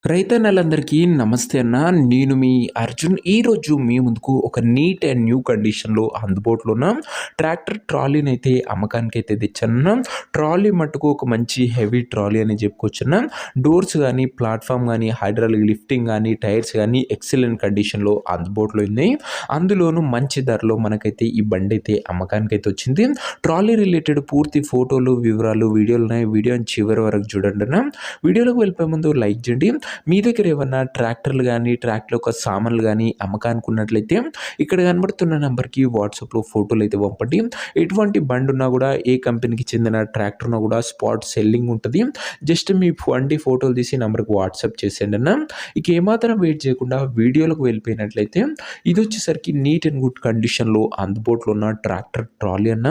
రైతన్నలందరికీ నమస్తే అన్న. నేను మీ అర్జున్. ఈరోజు మీ ముందుకు ఒక నీట్ అండ్ న్యూ కండిషన్‌లో అందుబాటులో ఉన్న ట్రాక్టర్ ట్రాలీనైతే అమ్మకానికైతే తెచ్చానన్న. ట్రాలీ మట్టుకు ఒక మంచి హెవీ ట్రాలీ అని చెప్పుకోవచ్చన్న. డోర్స్ గానీ, ప్లాట్‌ఫార్మ్ గానీ, హైడ్రాలిక్ లిఫ్టింగ్ గానీ, టైర్స్ గానీ ఎక్సలెంట్ కండిషన్‌లో అందుబాటులో ఉన్నాయి. అందులోనూ మంచి ధరలో మనకైతే ఈ బండైతే అమ్మకానికైతే వచ్చింది. ట్రాలీ రిలేటెడ్ పూర్తి ఫోటోలు, వివరాలు వీడియోలున్నాయి. వీడియోని చివరి వరకు చూడండన్న. వీడియోలోకి వెళ్ళిపోయే ముందు లైక్ చేయండి. మీ దగ్గర ఏమన్నా ట్రాక్టర్లు గానీ, ట్రాక్టర్ యొక్క సామాన్లు గానీ అమ్మకానికి ఉన్నట్లయితే ఇక్కడ కనబడుతున్న నంబర్‌కి వాట్సాప్‌లో ఫోటోలైతే పంపండి. ఎటువంటి బండున్నా గూడా, ఏ కంపెనీకి చెందిన ట్రాక్టర్ ఉన్నా గూడా స్పాట్ సెల్లింగ్ ఉంటది. జస్ట్ మీ బండి ఫోటోలు తీసి నంబర్‌కి వాట్సాప్ చేసేయండన్న. ఇక ఏమాత్రం వెయిట్ చేయకుండా వీడియోలోకి వెళ్ళిపోయినట్లయితే ఇదొచ్చేసరికి నీట్ అండ్ గుడ్ కండిషన్‌లో అందుబాటులో ఉన్న ట్రాక్టర్ ట్రాలీ అన్న.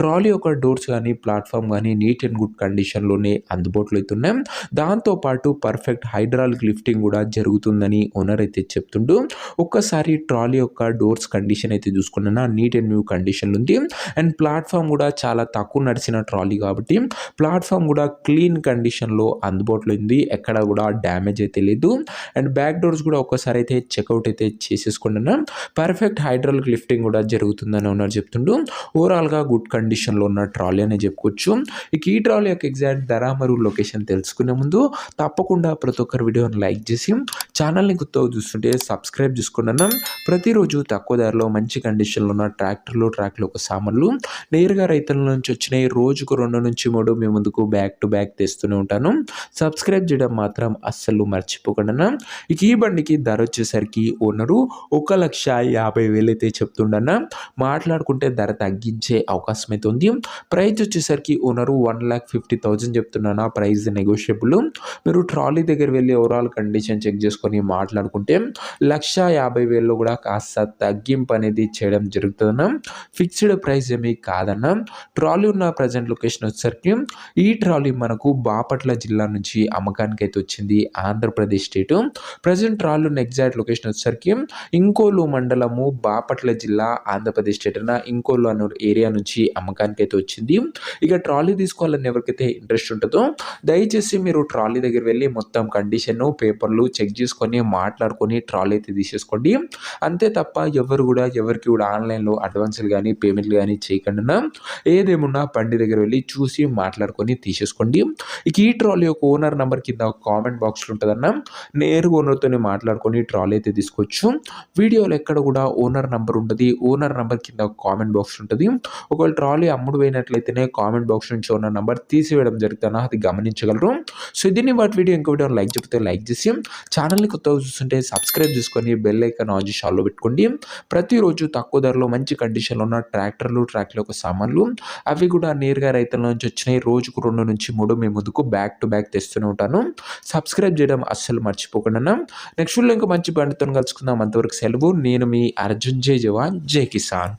ట్రాలీ యొక్క డోర్స్ గానీ, ప్లాట్‌ఫార్మ్ గానీ నీట్ అండ్ గుడ్ కండిషన్‌లోనే అందుబాటులో అయితే ఉన్నాయి. దాంతో పాటు పర్ఫెక్ట్ హైడ్రాలిక్ లిఫ్టింగ్ కూడా జరుగుతుందని ఓనర్ అయితే చెప్తుండు. ఒక్కసారి ట్రాలీ యొక్క డోర్స్ కండిషన్ అయితే చూసుకున్నా నీట్ అండ్ న్యూ కండిషన్ ఉంది. అండ్ ప్లాట్‌ఫామ్ కూడా చాలా తక్కువ నడిచిన ట్రాలీ కాబట్టి ప్లాట్‌ఫామ్ కూడా క్లీన్ కండిషన్‌లో అందుబాటులో ఉంది. ఎక్కడ కూడా డ్యామేజ్ అయితే లేదు. అండ్ బ్యాక్ డోర్స్ కూడా ఒక్కసారి అయితే చెక్అవుట్ అయితే చేసేసుకున్నా. పర్ఫెక్ట్ హైడ్రాలిక్ లిఫ్టింగ్ కూడా జరుగుతుందని ఓనర్ చెప్తుండు. ఓవరాల్‌గా గుడ్ కండిషన్‌లో ఉన్న ట్రాలీ అనే చెప్పుకోవచ్చు. ఇక ఈ ట్రాలీ యొక్క ఎగ్జాక్ట్ ధర మరియు లొకేషన్ తెలుసుకునే ముందు తప్పకుండా ప్రతి ఒక్కరి వీడియోని లైక్ చేసి ఛానల్ని కొత్తగా చూస్తుంటే సబ్స్క్రైబ్ చేసుకోండి. ప్రతిరోజు తక్కువ ధరలో మంచి కండిషన్లో ఉన్న ట్రాక్టర్లు ఒక సామాన్లు నేరుగా రైతుల నుంచి వచ్చినాయి. రోజుకు 2-3 మీ ముందుకు బ్యాక్ టు బ్యాక్ తెస్తూనే ఉంటాను. సబ్స్క్రైబ్ చేయడం మాత్రం అస్సలు మర్చిపోకండి. ఇక ఈ బండికి ధర వచ్చేసరికి ఓనరు 1,50,000 అయితే చెప్తుండన్న. మాట్లాడుకుంటే ధర తగ్గించే అవకాశం అయితే ఉంది. ప్రైస్ వచ్చేసరికి ఓనరు 1,50,000 చెప్తున్నాను. Price negotiable. మీరు ట్రాలీ దగ్గర వెళ్ళి ఓవరాల్ కండిషన్ చెక్ చేసుకొని మాట్లాడుకుంటే 1,50,000లో కూడా కాస్త తగ్గింపు అనేది చేయడం జరుగుతుందన్న. ఫిక్స్డ్ ప్రైస్ ఏమీ కాదన్న. ట్రాలీ ఉన్న ప్రజెంట్ లొకేషన్ వచ్చేసరికి ఈ ట్రాలీ మనకు బాపట్ల జిల్లా నుంచి అమ్మకానికి అయితే వచ్చింది. ఆంధ్రప్రదేశ్ స్టేటు. ప్రజెంట్ ట్రాలీ ఉన్న ఎగ్జాక్ట్ లొకేషన్ వచ్చేసరికి ఇంకోలు మండలము, బాపట్ల జిల్లా, ఆంధ్రప్రదేశ్ స్టేట్ అన్న. ఇంకోలు అనే ఏరియా నుంచి అమ్మకానికి అయితే వచ్చింది. ఇక ట్రాలీ తీసుకోవాలని ఎవరికైతే ఇంట్రెస్ట్ ఉంటుందో దయచేసి మీరు ట్రాలీ దగ్గర వెళ్ళి మొత్తం కండిషను, పేపర్లు చెక్ చేసుకొని మాట్లాడుకొని ట్రాలీ అయితే తీసేసుకోండి. అంతే తప్ప ఎవరికి కూడా ఆన్లైన్‌లో అడ్వాన్సులు గానీ, పేమెంట్లు గానీ చేయకుండా ఏదేమున్నా బండి దగ్గర వెళ్ళి చూసి మాట్లాడుకొని తీసేసుకోండి. ఇక ఈ ట్రాలీ యొక్క ఓనర్ నంబర్ కింద కామెంట్ బాక్స్‌లో ఉంటదన్న. నేరుగా ఓనర్‌తోనే మాట్లాడుకొని ట్రాలీ అయితే తీసుకోవచ్చు. వీడియోలో ఎక్కడ కూడా ఓనర్ నంబర్ ఉండది. ఓనర్ నంబర్ కింద కామెంట్ బాక్స్ ఉంటది. ఒకవేళ ట్రాలీ అమ్ముడు పోయినట్లయితేనే కామెంట్ బాక్స్ నుంచి ఓనర్ నంబర్ తీసివేయడం జరుగుతుందన్న. అది గమనించగలరు. సో దీన్ని బట్టి వీడియో ఇంకో వీడియో లైక్ చెప్తే లైక్ చేసి ఛానల్ని కొత్తగా చూస్తుంటే సబ్స్క్రైబ్ చేసుకొని బెల్ ఐకాన్ ఆన్ చేసి ఆన్‌లో పెట్టుకోండి. ప్రతిరోజు తక్కువ ధరలో మంచి కండిషన్‌లో ఉన్న ట్రాక్టర్ల యొక్క సామాన్లు అవి కూడా నేరుగా రైతుల నుంచి వచ్చినాయి. రోజుకు 2-3 మీ ముందుకు బ్యాక్ టు బ్యాక్ తెస్తూనే ఉంటాను. సబ్స్క్రైబ్ చేయడం అస్సలు మర్చిపోకండి అన్న. నెక్స్ట్ వీడియోలో ఇంకా మంచి బండితో కలుసుకుందాం. అంతవరకు సెలవు. నేను మీ అర్జున్. జై జవాన్ జై కిసాన్.